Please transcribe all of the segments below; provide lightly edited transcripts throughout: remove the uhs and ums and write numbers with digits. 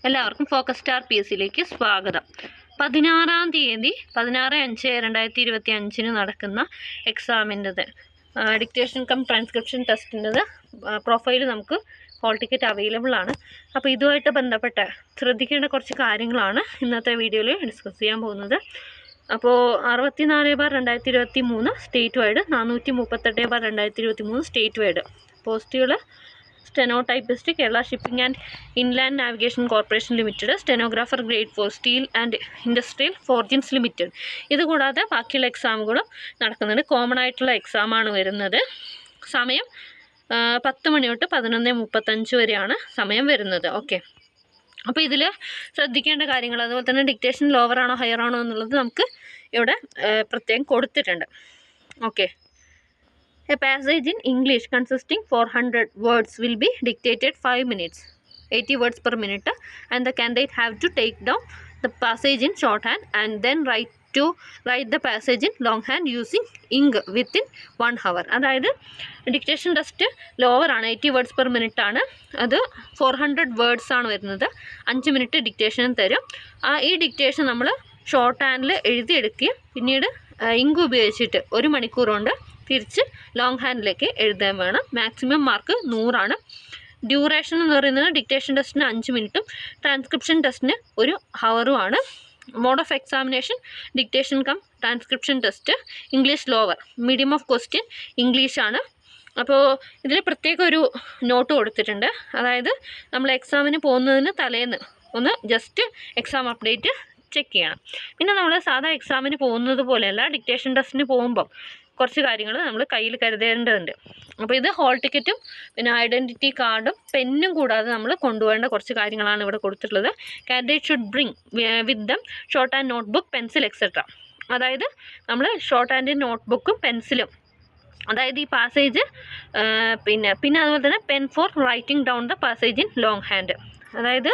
എല്ലാവർക്കും focus star PSCയിലേക്ക് സ്വാഗതം. 16-ാം തീയതി 16/5/2025 നടക്കുന്ന എക്സാമിൻ്റെത് ഡിക്റ്റേഷൻ കം ട്രാൻസ്ക്രിപ്ഷൻ ടെസ്റ്റിൻ്റെത് പ്രൊഫൈൽ നമുക്ക് ഹോൾ ടിക്കറ്റ് അവൈലബിൾ ആണ്. അപ്പോൾ ഇതുമായിട്ട് ബന്ധപ്പെട്ട ശ്രദ്ധിക്കേണ്ട കുറച്ച് കാര്യങ്ങളാണ് ഇന്നത്തെ വീഡിയോയിൽ ഡിസ്കസ് ചെയ്യാൻ പോകുന്നത്. അപ്പോൾ 64/2023 സ്റ്റേറ്റ് വൈഡ്, 438/2023 സ്റ്റേറ്റ് വൈഡ് പോസ്റ്റുകൾ steno typist Kerala shipping and inland navigation corporation limited, stenographer grade 4 steel and industrial forgings limited. ഇതുകൂടാതെ ബാക്കിയുള്ള എക്സാമുകളും നടക്കുന്നുണ്ട്. കോമൺ ആയിട്ടുള്ള എക്സാമാണ് വരുന്നത്. സമയം 10 മണി തൊട്ട് 11:35 വരെയാണ് സമയം വരുന്നത്. ഓക്കെ, അപ്പോൾ ഇതിൽ ശ്രദ്ധിക്കേണ്ട കാര്യങ്ങൾ, അതുപോലെ തന്നെ ഡിക്റ്റേഷൻ ലോവർ ആണോ ഹയർ ആണോ എന്നുള്ളത് നമുക്ക് ഇവിടെ പ്രത്യേകം കൊടുത്തിട്ടുണ്ട്. Okay, a passage in English consisting 400 words will be dictated 5 minutes, 80 words per minute, and the candidate have to take down the passage in shorthand and then write the passage in longhand using ink within 1 hour. അതായത് dictation test lower ആണ്, 80 words per minute ആണ്. അത് 400 words ആണ് വരുന്നത്. 5 minute dictation തരും. ഈ dictation നമ്മൾ short handle എഴുതിയെടുക്കുകയും പിന്നീട് ഇങ്ക് ഉപയോഗിച്ചിട്ട് 1 മണിക്കൂർ കൊണ്ട് തിരിച്ച് ലോങ് ഹാൻഡിലേക്ക് എഴുതാൻ വേണം. മാക്സിമം മാർക്ക് 100 ആണ്. ഡ്യൂറേഷൻ എന്ന് പറയുന്നത് ഡിക്റ്റേഷൻ ടെസ്റ്റിന് 5 മിനിറ്റും ട്രാൻസ്ക്രിപ്ഷൻ ടെസ്റ്റിന് 1 ഹവറും ആണ്. Mode of examination dictation cum transcription test, English lower, medium of question ഇംഗ്ലീഷാണ്. അപ്പോൾ ഇതിൽ പ്രത്യേക ഒരു നോട്ട് കൊടുത്തിട്ടുണ്ട്. അതായത് നമ്മൾ എക്സാമിന് പോകുന്നതിന് തലേന്ന് ഒന്ന് ജസ്റ്റ് എക്സാം അപ്ഡേറ്റ് ചെക്ക് ചെയ്യണം. പിന്നെ നമ്മൾ സാധാ എക്സാമിന് പോകുന്നത് പോലെയല്ല, ഡിക്റ്റേഷൻ ടെസ്റ്റിന് പോകുമ്പം കുറച്ച് കാര്യങ്ങൾ നമ്മൾ കയ്യിൽ കരുതേണ്ടതുണ്ട്. അപ്പോൾ ഇത് ഹോൾ ടിക്കറ്റും പിന്നെ ഐഡൻറ്റിറ്റി കാർഡും പെന്നും കൂടാതെ നമ്മൾ കൊണ്ടുപോകേണ്ട കുറച്ച് കാര്യങ്ങളാണ് ഇവിടെ കൊടുത്തിട്ടുള്ളത്. Candidate should bring with dum short and note book, pencil etcetera. അതായത് നമ്മൾ ഷോർട്ട് ആൻഡ് നോട്ട് ബുക്കും പെൻസിലും, അതായത് ഈ പാസേജ് പിന്നെ അതുപോലെ തന്നെ pen for writing down the passage in long hand. അതായത്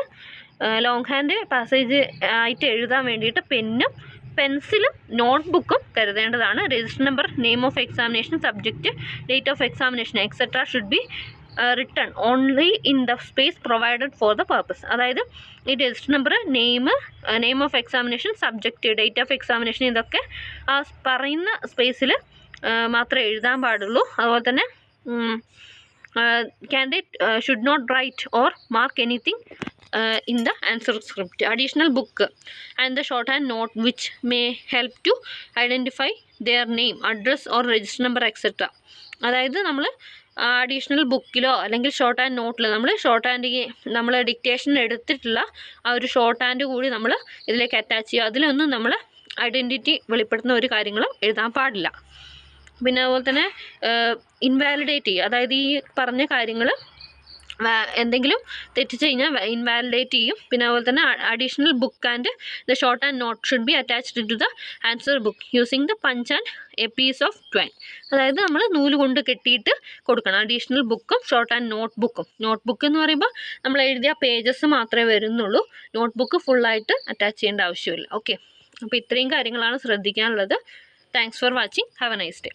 ലോങ് ഹാൻഡ് പാസേജ് ആയിട്ട് എഴുതാൻ വേണ്ടിയിട്ട് പെന്നും പെൻസിലും നോട്ട് ബുക്കും കരുതേണ്ടതാണ്. Register number, name of examination, subject, date of examination etcetera should be written only in the space provided for the purpose. അതായത് ഈ register number, name of examination, subject, date of examination, ഇതൊക്കെ ആ പറയുന്ന സ്പേസിൽ മാത്രമേ എഴുതാൻ പാടുള്ളൂ. അതുപോലെ തന്നെ candidate should not write or mark anything in the answer script, additional book and the shorthand note which may help to identify their name, address or register number etc. അതായത് നമ്മൾ അഡീഷണൽ ബുക്കിലോ അല്ലെങ്കിൽ ഷോർട്ട് ഹാൻഡ് നോട്ടിലോ നമ്മൾ dictation എടുത്തിട്ടുള്ള ആ ഒരു short hand കൂടി നമ്മൾ ഇതിലേക്ക് അറ്റാച്ച് ചെയ്യുക. അതിലൊന്നും നമ്മൾ ഐഡൻറ്റിറ്റി വെളിപ്പെടുത്തുന്ന ഒരു കാര്യങ്ങളും എഴുതാൻ പാടില്ല. പിന്നെ അതുപോലെ തന്നെ ഇൻവാലിഡേറ്റ് ചെയ്യുക, അതായത് ഈ പറഞ്ഞ കാര്യങ്ങൾ എന്തെങ്കിലും തെറ്റിച്ച് കഴിഞ്ഞാൽ ഇൻവാലിഡേറ്റ് ചെയ്യും. പിന്നെ അതുപോലെ തന്നെ additional book and the shorthand note should be attached to the answer book using the punch and a piece of twine. അതായത് നമ്മൾ നൂല് കൊണ്ട് കെട്ടിയിട്ട് കൊടുക്കണം. അഡീഷണൽ ബുക്കും ഷോർട്ട് ആൻഡ് നോട്ട് ബുക്കും. നോട്ട് ബുക്ക് എന്ന് പറയുമ്പോൾ നമ്മൾ എഴുതിയ പേജസ് മാത്രമേ വരുന്നുള്ളൂ. നോട്ട് ബുക്ക് ഫുള്ളായിട്ട് അറ്റാച്ച് ചെയ്യേണ്ട ആവശ്യമില്ല. ഓക്കെ, അപ്പോൾ ഇത്രയും കാര്യങ്ങളാണ് ശ്രദ്ധിക്കാനുള്ളത്. Thanks for watching. Have a nice day.